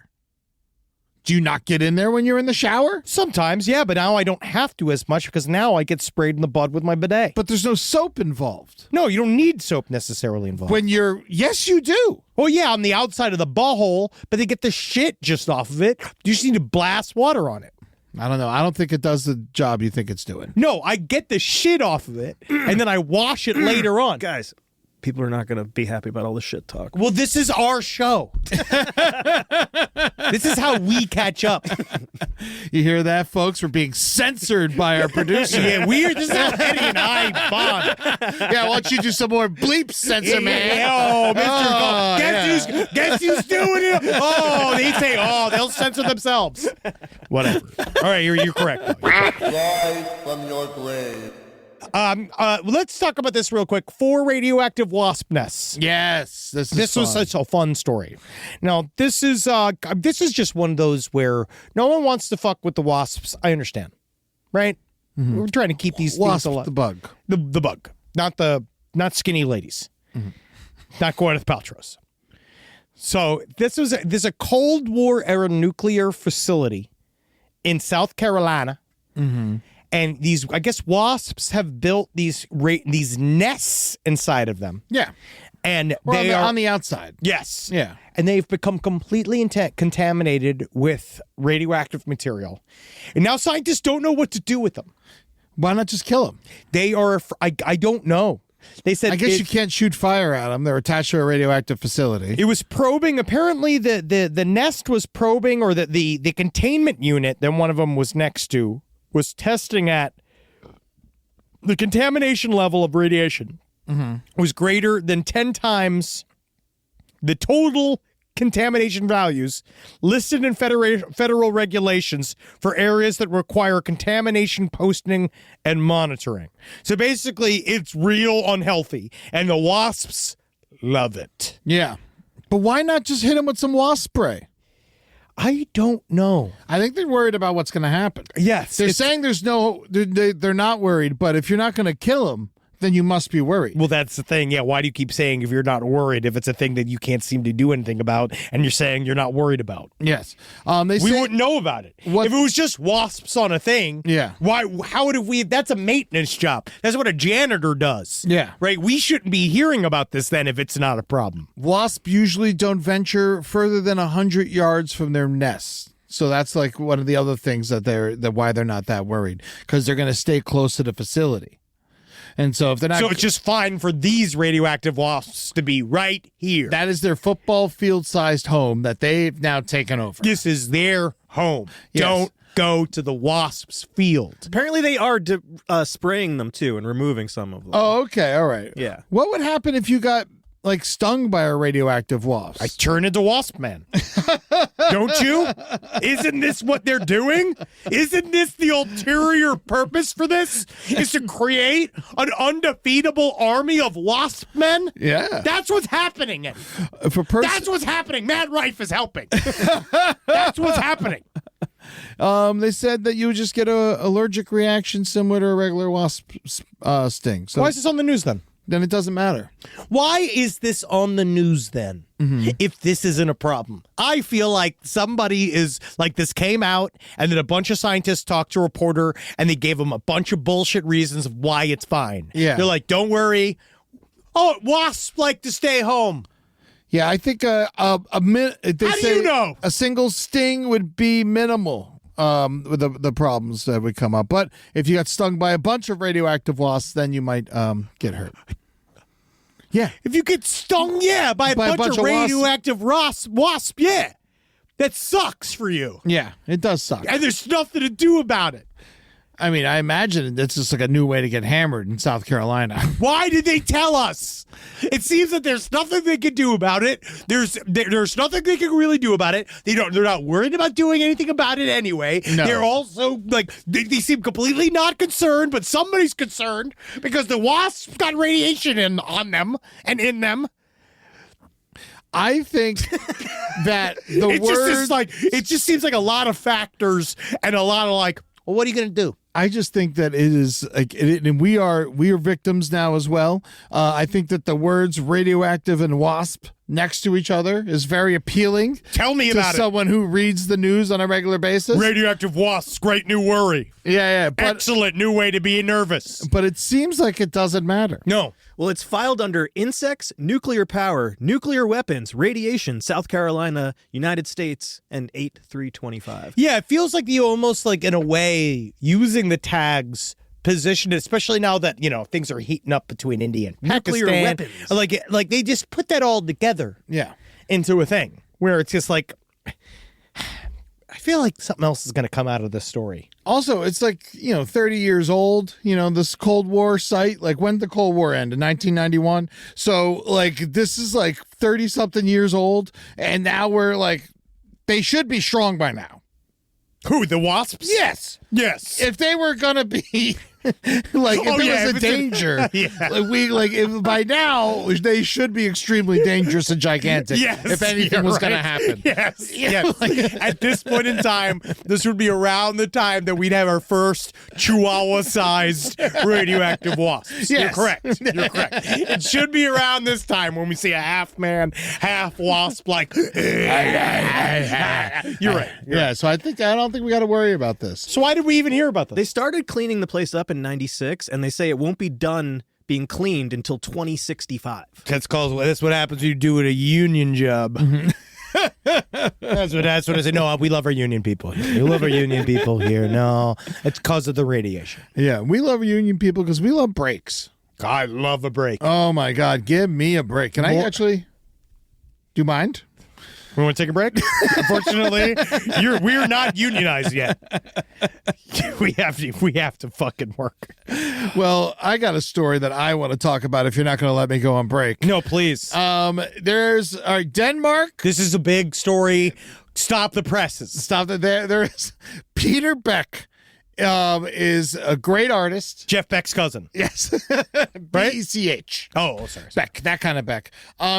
Do you not get in there when you're in the shower? Sometimes, yeah, but now I don't have to as much because now I get sprayed in the butt with my bidet. But there's no soap involved. No, you don't need soap necessarily involved. Yes, you do. Oh, yeah, on the outside of the butthole, but they get the shit just off of it. You just need to blast water on it. I don't know. I don't think it does the job you think it's doing. No, I get the shit off of it, and then I wash it later on. Guys, people are not going to be happy about all this shit talk. Well, this is our show. This is how we catch up. You hear that, folks? We're being censored by our producer. Yeah, weird. This is how Eddie and I bond. Yeah, why don't you do some more bleep censor, man? Oh, Mr. Guess who's doing it? Oh, they say, they'll censor themselves. Whatever. All right, you're correct. Rise from your grave. Let's talk about this real quick. 4 radioactive wasp nests. Yes, this was such a fun story. Now, this is just one of those where no one wants to fuck with the wasps. I understand, right? Mm-hmm. We're trying to keep these things alive. The bug. The bug, not skinny ladies, not Gwyneth Paltrow's. So this is a Cold War era nuclear facility in South Carolina. Mm-hmm. And these, I guess, wasps have built these nests inside of them. Yeah. And they are on the outside. Yes. Yeah. And they've become completely contaminated with radioactive material. And now scientists don't know what to do with them. Why not just kill them? They are, I don't know. They said, I guess you can't shoot fire at them. They're attached to a radioactive facility. It was probing. Apparently, the nest was probing, or the containment unit that one of them was next to was testing at the contamination level of radiation was greater than 10 times the total contamination values listed in federal regulations for areas that require contamination posting and monitoring. So basically, it's real unhealthy, and the wasps love it. Yeah. But why not just hit them with some wasp spray? I don't know. I think they're worried about what's going to happen. Yes. They're saying they're not worried, but if you're not going to kill them, then you must be worried. Well, that's the thing. Yeah, why do you keep saying if you're not worried, if it's a thing that you can't seem to do anything about, and you're saying you're not worried about? Yes. We wouldn't know about it. If it was just wasps on a thing, yeah. How would we? That's a maintenance job. That's what a janitor does. Yeah. Right? We shouldn't be hearing about this then if it's not a problem. Wasps usually don't venture further than 100 yards from their nests. So that's like one of the other things that why they're not that worried, because they're going to stay close to the facility. And so if they're not, so it's just fine for these radioactive wasps to be right here. That is their football field-sized home that they've now taken over. This is their home. Yes. Don't go to the wasps' field. Apparently, they are spraying them too and removing some of them. Oh, okay, all right. Yeah. What would happen if you got stung by a radioactive wasp? I turn into Wasp Man. Don't you? Isn't this what they're doing? Isn't this the ulterior purpose for this? Is to create an undefeatable army of wasp men? Yeah. That's what's happening. That's what's happening. Mad Rife is helping. That's what's happening. They said that you would just get an allergic reaction similar to a regular wasp sting. So why is this on the news then? Then it doesn't matter. Why is this on the news then? If this isn't a problem? I feel like somebody is like, this came out and then a bunch of scientists talked to a reporter and they gave them a bunch of bullshit reasons of why it's fine. Yeah. They're like, don't worry. Oh, wasps like to stay home. Yeah, I think How do you know? A single sting would be minimal with the problems that would come up. But if you got stung by a bunch of radioactive wasps, then you might get hurt. Yeah. If you get stung, by a bunch of radioactive wasp, yeah. That sucks for you. Yeah, it does suck. And there's nothing to do about it. I mean, I imagine it's just like a new way to get hammered in South Carolina. Why did they tell us? It seems that there's nothing they can do about it. There's nothing they can really do about it. They're not worried about doing anything about it anyway. No. They're also like they seem completely not concerned, but somebody's concerned because the wasps got radiation on them and in them. I think that it just seems like a lot of factors and a lot of like, well, what are you going to do? I just think that it is like, and we are victims now as well. I think that the words radioactive and wasp next to each other is very appealing. Tell me about it. To someone who reads the news on a regular basis. Radioactive wasps, great new worry. Yeah. But, excellent new way to be nervous. But it seems like it doesn't matter. No. Well, it's filed under insects, nuclear power, nuclear weapons, radiation, South Carolina, United States, and 8325. Yeah, it feels like you almost like in a way using the tags position, especially now that, things are heating up between India and nuclear Pakistan. weapons. Like they just put that all together. Yeah. Into a thing where it's just like, I feel like something else is going to come out of this story. Also, it's like, 30 years old, this Cold War site. Like, when did the Cold War end? In 1991? So, this is 30-something years old. And now we're they should be strong by now. Who, the wasps? Yes. Yes. If they were going to be Like if Oh, it yeah, was if a it's a- danger, Yeah. if by now they should be extremely dangerous and gigantic. Yes, if anything you're was going to right. happen. Yes, yes. At this point in time, this would be around the time that we'd have our first Chihuahua-sized radioactive wasps. You're Yes. correct. You're correct. It should be around this time when we see a half man, half wasp. Like, you're right. Yeah, so I don't think we got to worry about this. So why did we even hear about this? They started cleaning the place up in 96, and they say it won't be done being cleaned until 2065. That's what happens when you do it a union job. That's what I say. No, we love our union people here. We love our union people here. No, it's because of the radiation. Yeah, we love union people because we love breaks. I love a break. Oh my God, give me a break. Can I actually? Do you mind? We want to take a break? Unfortunately, we're not unionized yet. We have to fucking work. Well, I got a story that I want to talk about if you're not going to let me go on break. No, please. There's Denmark. This is a big story. Stop the presses. Stop it there. There is Peter Beck. Is a great artist. Jeff Beck's cousin. Yes. Right? B-E-C-H. Oh, sorry. Beck, that kind of Beck.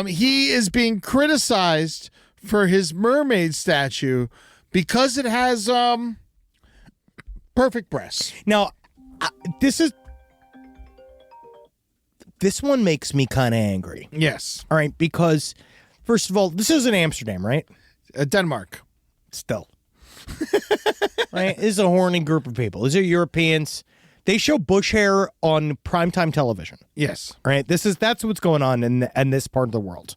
He is being criticized for his mermaid statue because it has perfect breasts. Now, this one makes me kind of angry. Yes. All right, because first of all, this is in Amsterdam, right? Denmark. Still. Right? This is a horny group of people. These are Europeans. They show bush hair on primetime television. Yes. Right? That's what's going on in this part of the world.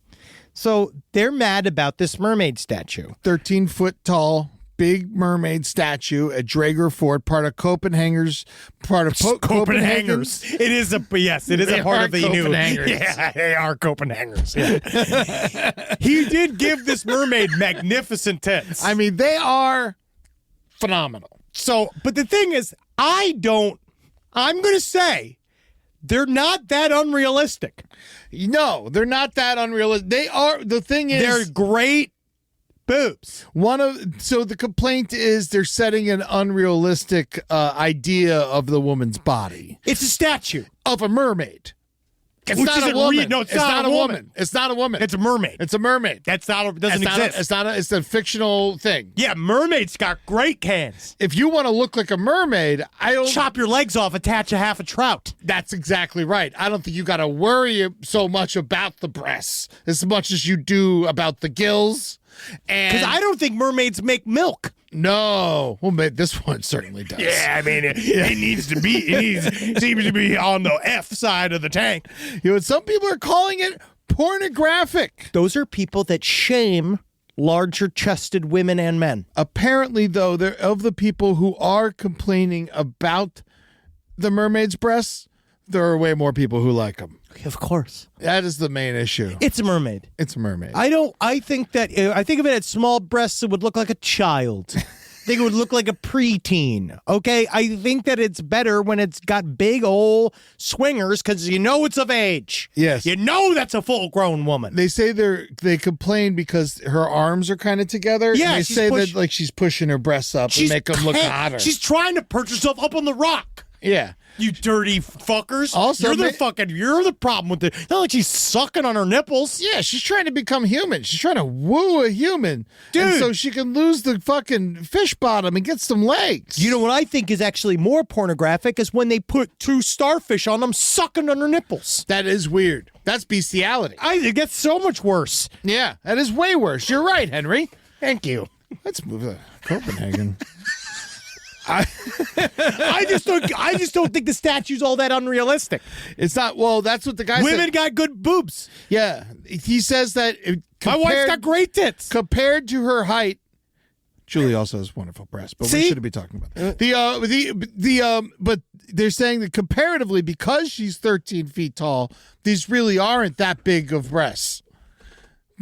So they're mad about this mermaid statue. 13-foot tall, big mermaid statue at Drager Fort, part of Copenhagen's. Copenhageners. It is a They part are of the new. Copenhageners. Yeah, they are Copenhageners. Yeah. He did give this mermaid magnificent tits. I mean, they are phenomenal. So, but the thing is, I'm going to say they're not that unrealistic. No, they're not that unrealistic. They are. The thing is, They're great boobs. So the complaint is they're setting an unrealistic idea of the woman's body, It's a statue. of a mermaid. It's Which not isn't a woman. real. No, it's not a woman. It's not a woman. It's a mermaid. It's a mermaid. Doesn't It's not exist. it's a fictional thing. Yeah, mermaids got great cans. If you want to look like a mermaid, I don't. Chop your legs off, attach a half a trout. That's exactly right. I don't think you got to worry so much about the breasts as much as you do about the gills. And Because I don't think mermaids make milk. no, well, this one certainly does. Yeah, I mean, it needs to be. Seems to be on the F side of the tank. You know, some people are calling it pornographic. Those are people that shame larger-chested women and men. Apparently, though, of the people who are complaining about the mermaid's breasts, there are way more people who like them. Of course, That is the main issue. it's a mermaid. It's a mermaid. I think of it as small breasts. It would look like a child. I think it would look like a preteen. Okay, I think that it's better when it's got big old swingers because you know it's of age. Yes. You know that's a full-grown woman. They say they complain because her arms are kind of together. Yeah, and they she's say push- that like she's pushing her breasts up and make them look hotter. She's trying to perch herself up on the rock. Yeah. You dirty fuckers. Also, you're the problem with it. Not like she's sucking on her nipples. Yeah, she's trying to become human. She's trying to woo a human. Dude. And so she can lose the fucking fish bottom and get some legs. You know what I think is actually more pornographic is when they put two starfish on them sucking on her nipples. That is weird. That's bestiality. It gets so much worse. Yeah, that is way worse. You're right, Henry. Thank you. Let's move to Copenhagen. I just don't think the statue's all that unrealistic. It's not. Well, that's what the guy Women said. got good boobs. Yeah, he says that My wife's got great tits. compared to her height. Julie also has wonderful breasts, but we See? shouldn't be talking about that. But they're saying that comparatively, because she's 13 feet tall, these really aren't that big of breasts.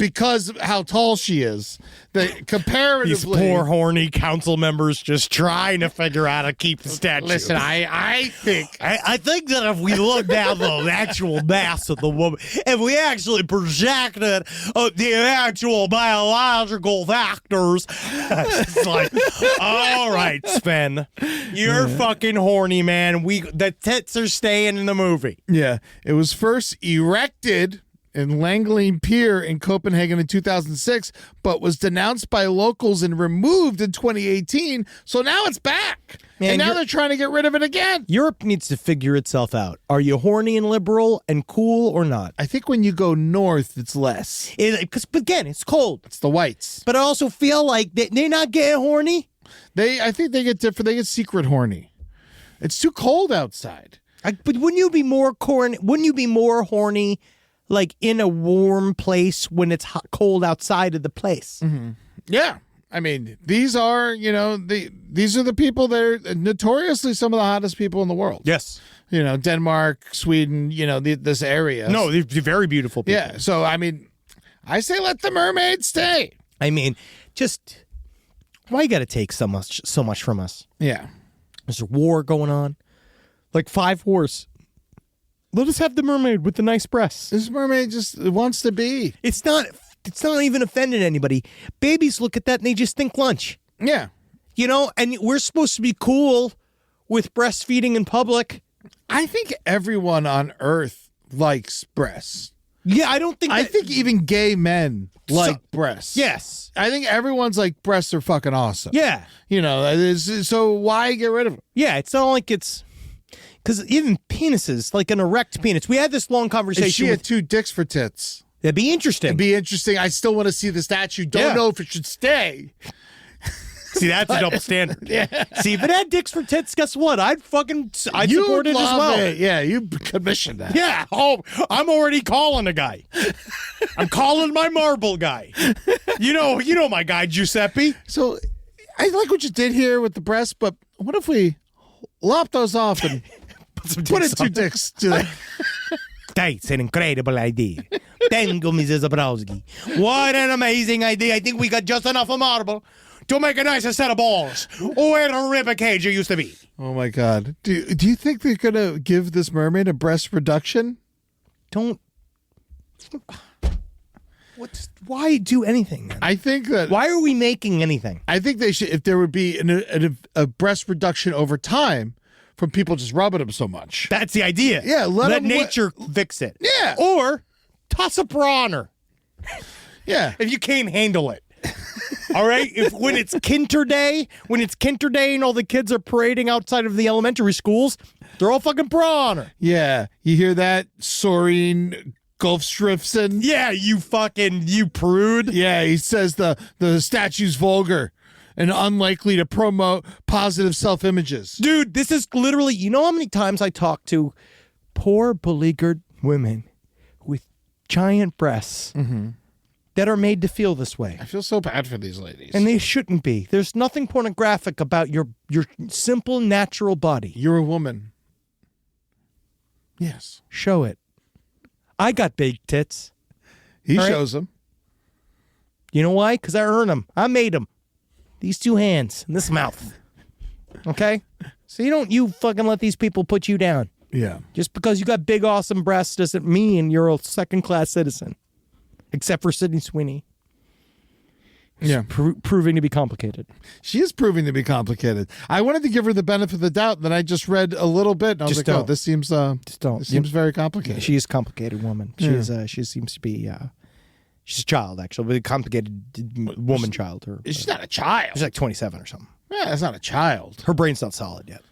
because of how tall she is. That These comparatively, poor horny council members just trying to figure out how to keep the statue. listen, I think I think that if we look down the actual mass of the woman, if we actually projected the actual biological factors, it's like, all right, Sven, you're fucking horny, man. The tits are staying in the movie. yeah, it was first erected in Langling Pier in Copenhagen in 2006, but was denounced by locals and removed in 2018. So now it's back. Man, and now they're trying to get rid of it again. Europe needs to figure itself out. Are you horny and liberal and cool or not? I think when you go north, it's less. Because, again, it's cold. It's the whites. But I also feel like they're not getting horny. I think they get different. They get secret horny. It's too cold outside. But wouldn't you be more horny, like in a warm place when it's cold outside of the place? Mm-hmm. Yeah. I mean, these are, these are the people that are notoriously some of the hottest people in the world. Yes. Denmark, Sweden, this area. No, they're very beautiful people. Yeah. So, I mean, I say let the mermaid stay. I mean, just why you got to take so much from us? Yeah. There's a war going on, like 5 wars. Let us have the mermaid with the nice breasts. This mermaid just wants to be. It's not even offending anybody. Babies look at that and they just think lunch. Yeah. And we're supposed to be cool with breastfeeding in public. I think everyone on Earth likes breasts. Yeah, I don't think I think even gay men like breasts. Yes. I think everyone's like, breasts are fucking awesome. Yeah. So why get rid of them? Yeah, it's not like it's... Because even penises, like an erect penis, we had this long conversation. If she had 2 dicks for tits. That'd be interesting. It'd be interesting. I still want to see the statue. Don't know if it should stay. See, that's a double standard. Yeah. See, if it had dicks for tits, guess what? I'd support it as well. It. Yeah, you commissioned that. Yeah. Oh, I'm already calling a guy. I'm calling my marble guy. You know my guy, Giuseppe. So I like what you did here with the breast, but what if we lop those off and put it 2 dicks to that? That's an incredible idea. Thank you, Mrs. Zabrowski. What an amazing idea. I think we got just enough of marble to make a nicer set of balls where the rib cage used to be. Oh, my God. Do you think they're going to give this mermaid a breast reduction? Why do anything, then? I think that... Why are we making anything? I think they should, if there would be a breast reduction over time from people just rubbing them so much. That's the idea. Yeah, let nature fix it. Yeah. Or toss a bra on her. Yeah. If you can't handle it. All right? When it's Kinter Day and all the kids are parading outside of the elementary schools, they're all fucking bra on her. Yeah. You hear that? Soren Gulfstrifson? Yeah, you prude. Yeah, he says the statue's vulgar and unlikely to promote positive self-images. Dude, this is literally, you know how many times I talk to poor beleaguered women with giant breasts that are made to feel this way. I feel so bad for these ladies. And they shouldn't be. There's nothing pornographic about your simple, natural body. You're a woman. Yes. Show it. I got big tits. He All right? shows them. You know why? Because I earned them. I made them. These 2 hands and this mouth. Okay? So you fucking let these people put you down. Yeah. Just because you got big, awesome breasts doesn't mean you're a second-class citizen. Except for Sydney Sweeney. Yeah. Proving to be complicated. She is proving to be complicated. I wanted to give her the benefit of the doubt, then I just read a little bit and I was Just like, don't. Oh, this seems very complicated. She is a complicated woman. She seems to be... she's a child, actually, but a complicated woman child. She's not a child. She's like 27 or something. Yeah, that's not a child. Her brain's not solid yet.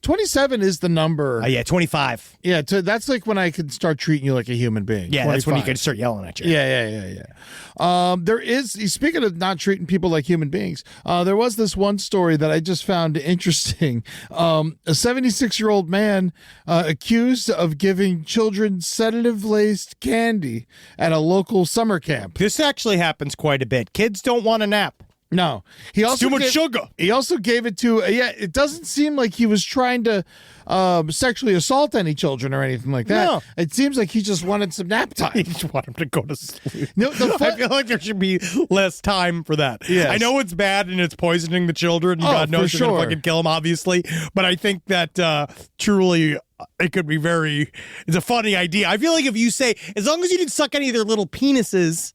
27 is the number. Yeah, 25. Yeah, that's like when I can start treating you like a human being. Yeah, 25. that's when you can start yelling at you. Yeah. There is, speaking of not treating people like human beings, there was this one story that I just found interesting. A 76-year-old man accused of giving children sedative-laced candy at a local summer camp. This actually happens quite a bit. Kids don't want a nap. No, he also Too much gave- sugar. He also gave it to it doesn't seem like he was trying to sexually assault any children or anything like that. No. It seems like he just wanted some nap time. I just want him to go to sleep. No, the I feel like there should be less time for that. Yes. I know it's bad and it's poisoning the children. And God knows for you're going sure. to fucking kill them, obviously. But I think that truly it could be it's a funny idea. I feel like if you say, as long as you didn't suck any of their little penises,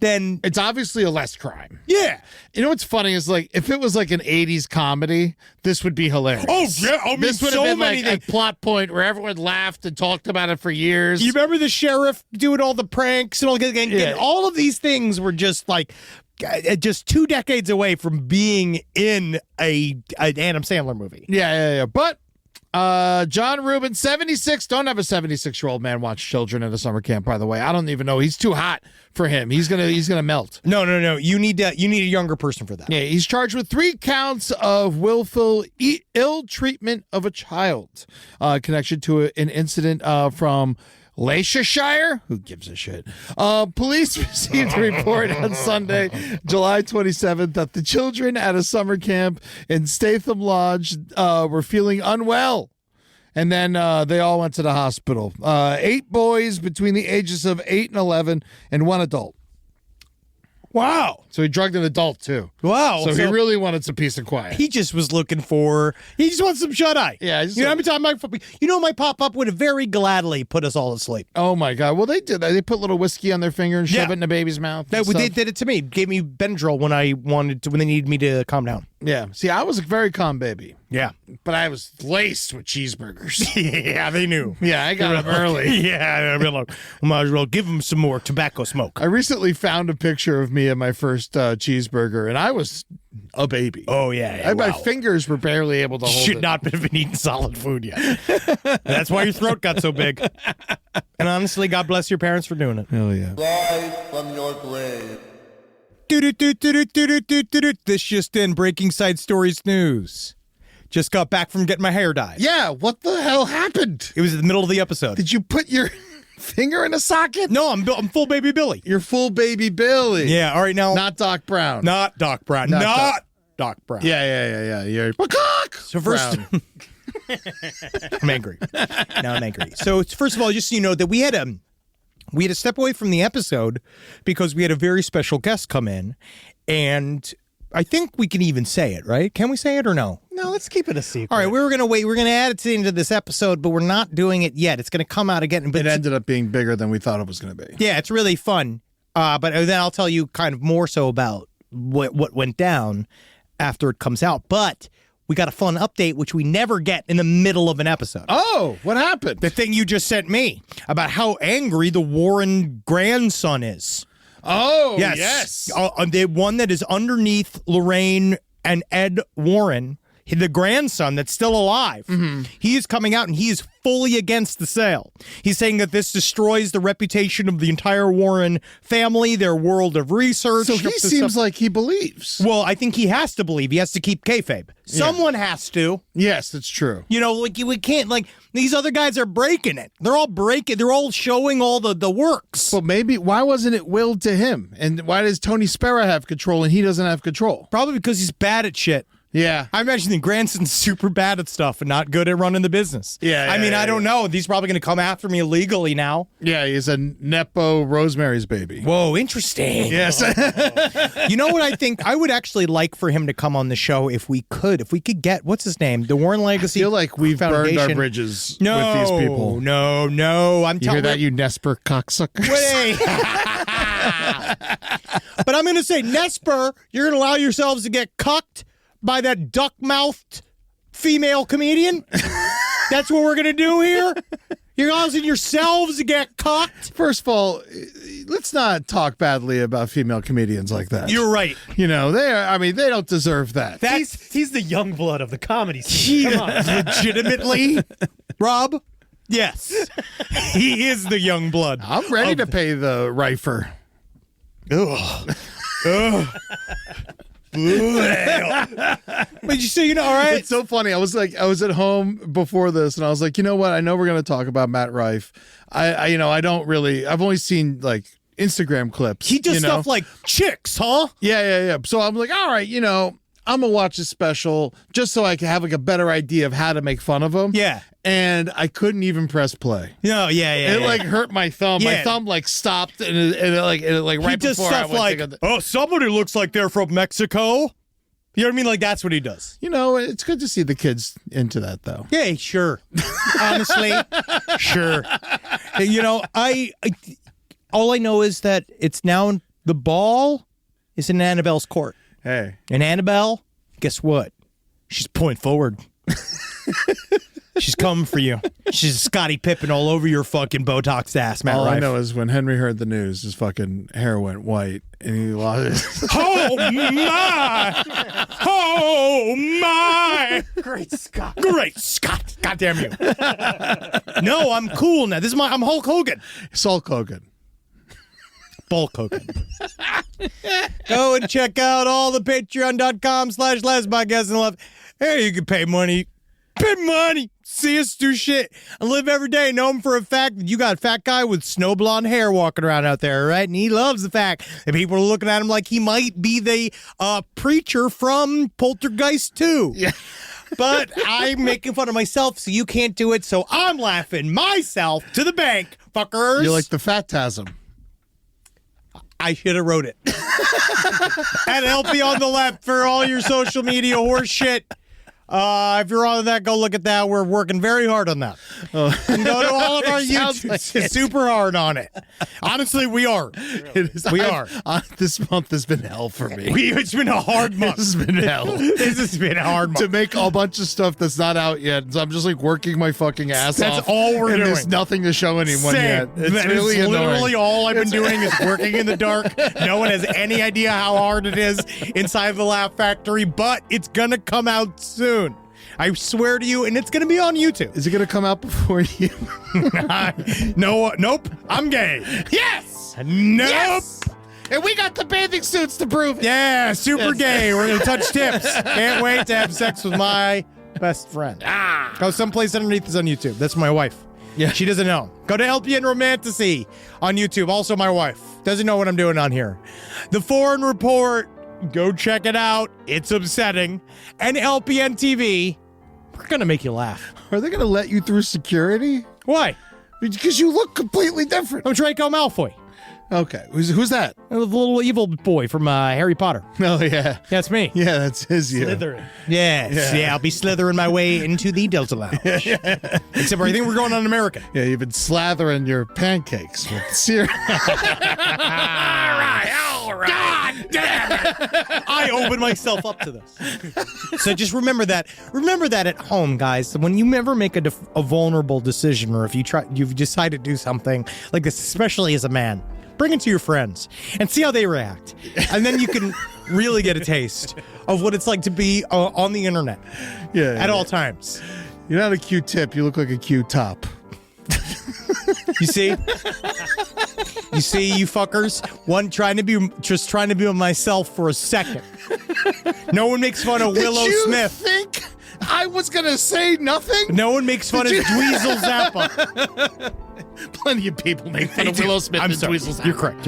then It's obviously a less crime. yeah. You know what's funny is like if it was like an 80s comedy, this would be hilarious. Oh, yeah. I mean, This would so have been many like things. a plot point where everyone laughed and talked about it for years. You remember the sheriff doing all the pranks and all Yeah. all of these things were just like just 2 decades away from being in an Adam Sandler movie. Yeah. But John Rubin, 76. Don't have a 76-year-old man watch children at a summer camp, by the way. I don't even know. He's too hot for him. He's gonna melt. No. You need a younger person for that. Yeah, he's charged with 3 counts of willful ill treatment of a child, connection to an incident from Leicestershire? Who gives a shit? Police received a report on Sunday, July 27th, that the children at a summer camp in Statham Lodge were feeling unwell. And then they all went to the hospital. 8 boys between the ages of 8 and 11 and 1 adult. Wow. So he drugged an adult, too. Wow. So he really wanted some peace and quiet. He just was looking for. He just wants some shut eye. Yeah, I just- You know, every time my pop-up would have very gladly put us all to sleep. Oh, my God. Well, they did that. They put little whiskey on their finger and shove Yeah. it in the baby's mouth. They and stuff. did it to me. Gave me Benadryl when they needed me to calm down. Yeah. See, I was a very calm baby, Yeah. but I was laced with cheeseburgers. Yeah, they knew. Yeah, I got them early. Yeah, I mean, look, might as well give them some more tobacco smoke. I recently found a picture of me and my first cheeseburger, and I was a baby. Oh yeah, My fingers were barely able to hold should it. not have been eating solid food yet. That's why your throat got so big. And honestly, God bless your parents for doing it. Hell yeah. Rise from your grave. This just in, breaking side stories news. Just got back from getting my hair dyed. Yeah, what the hell happened? It was in the middle of the episode. Did you put your finger in a socket? No, I'm full baby Billy. You're full baby Billy. Yeah, all right, now. Not Doc Brown. Not Doc Brown. Not Not Doc Brown. Yeah. You're Peacock. So first, Brown. I'm angry. Now I'm angry. So first of all, just so you know that we had to step away from the episode because we had a very special guest come in, and I think we can even say it, right? Can we say it or no? No, let's keep it a secret. All right, we were going to wait. We're going to add it into this episode, but we're not doing it yet. It's going to come out again. But It ended up being bigger than we thought it was going to be. yeah, it's really fun. But then I'll tell you kind of more so about what went down after it comes out. But we got a fun update, which we never get in the middle of an episode. Oh, what happened? The thing you just sent me about how angry the Warren grandson is. Oh, Yes. The one that is underneath Lorraine and Ed Warren, the grandson that's still alive. He is coming out and he is fully against the sale. He's saying that this destroys the reputation of the entire Warren family, their world of research. So he seems like he believes. Well, I think he has to believe. He has to keep kayfabe. Someone has to. Yes, it's true. You know, like we can't, like, these other guys are breaking it. They're all showing all the works. But maybe, why wasn't it willed to him? And why does Tony Sparrow have control and he doesn't have control? Probably because he's bad at shit. Yeah. I imagine the grandson's super bad at stuff and not good at running the business. Yeah, I mean, yeah, I don't know. He's probably going to come after me illegally now. Yeah, he's a Nepo Rosemary's baby. Whoa, interesting. Yes. You know what I think? I would actually like for him to come on the show if we could get, what's his name? The Warren Legacy I feel like we've burned our Foundation. bridges No, with these people. No. I'm You telling hear that, you Nesper cocksuckers? Wait. But I'm going to say, Nesper, you're going to allow yourselves to get cucked by that duck-mouthed female comedian? That's what we're going to do here? You're causing yourselves to get cucked? First of all, let's not talk badly about female comedians like that. You're right. You know, they don't deserve that. He's the young blood of the comedy scene. Come on. Legitimately, Rob? Yes. He is the young blood. I'm ready to pay the Rifer. Ugh. But you say, all right. It's so funny. I was at home before this, and I was like, you know what? I know we're going to talk about Matt Rife. I've only seen like Instagram clips. He does you know? stuff like chicks, huh? Yeah. So I'm like, all right, I'm gonna watch this special just so I can have like a better idea of how to make fun of him. Yeah. And I couldn't even press play. No, yeah. It like hurt my thumb. My Yeah. thumb like stopped and it right he does before stuff I went like, oh, somebody looks like they're from Mexico. You know what I mean? Like, that's what he does. it's good to see the kids into that though. Yeah, sure. Honestly, sure. I all I know is that it's now the ball is in Annabelle's court. Hey. And Annabelle, guess what? She's point forward. She's coming for you. She's Scottie Pippen all over your fucking Botox ass, Matt All Rife. I know is when Henry heard the news, his fucking hair went white and he lost it. Oh my! Oh my! Great Scott. Great Scott! God damn you! No, I'm cool now. I'm Hulk Hogan. Hulk Hogan. Bulk Hogan. Go and check out all the patreon.com/lesbodcast and love. Hey, you can pay money. Pay money. See us do shit. And live every day. Know him for a fact that you got a fat guy with snow blonde hair walking around out there, right? And he loves the fact that people are looking at him like he might be the preacher from Poltergeist 2. Yeah. But I'm making fun of myself, so you can't do it. So I'm laughing myself to the bank, fuckers. You're like the Phantasm. I should have wrote it. At LP on the left for all your social media horse shit. If you're on that, go look at that. We're working very hard on that. And go to all of our YouTube. like Super hard on it. Honestly, we are. We are. This month has been hell for me. It's been a hard month. This has been hell. This has been a hard month. To make a bunch of stuff that's not out yet. So I'm just like working my fucking ass off. That's all we're and doing. There's nothing to show anyone Same. yet. It's That really is annoying. literally all I've been doing is working in the dark. No one has any idea how hard it is inside the Laugh Factory, but it's going to come out soon. I swear to you, and it's going to be on YouTube. Is it going to come out before you? No, nope. I'm gay. Yes! Nope. Yes! And we got the bathing suits to prove it. Yeah, super gay. We're going to touch tips. Can't wait to have sex with my best friend. Go someplace underneath is on YouTube. That's my wife. Yeah. She doesn't know. Go to LPN Romantasy on YouTube. Also my wife. Doesn't know what I'm doing on here. The Foreign Report. Go check it out. It's upsetting. And LPN TV. We're going to make you laugh. Are they going to let you through security? Why? Because you look completely different. I'm Draco Malfoy. Okay. Who's that? The little evil boy from Harry Potter. Oh, yeah. That's me. Yeah, that's his you. Slytherin. Yes. Yeah, I'll be slithering my way into the Delta Lounge. Except for I think we're going on American. Yeah, you've been slathering your pancakes with syrup. All right. God damn it. I opened myself up to this. So just remember that. Remember that at home, guys. When you ever make a vulnerable decision, or if you've decided to do something like this, especially as a man, bring it to your friends and see how they react. And then you can really get a taste of what it's like to be on the internet at all times. You're not a Q-tip. You look like a Q-top. You see? You see, you fuckers? Trying to be myself for a second. No one makes fun of Willow Did you Smith. think I was going to say nothing? No one makes fun of Dweezil Zappa. Plenty of people make fun of Willow Smith I'm and sorry. Dweezil Zappa. You're correct.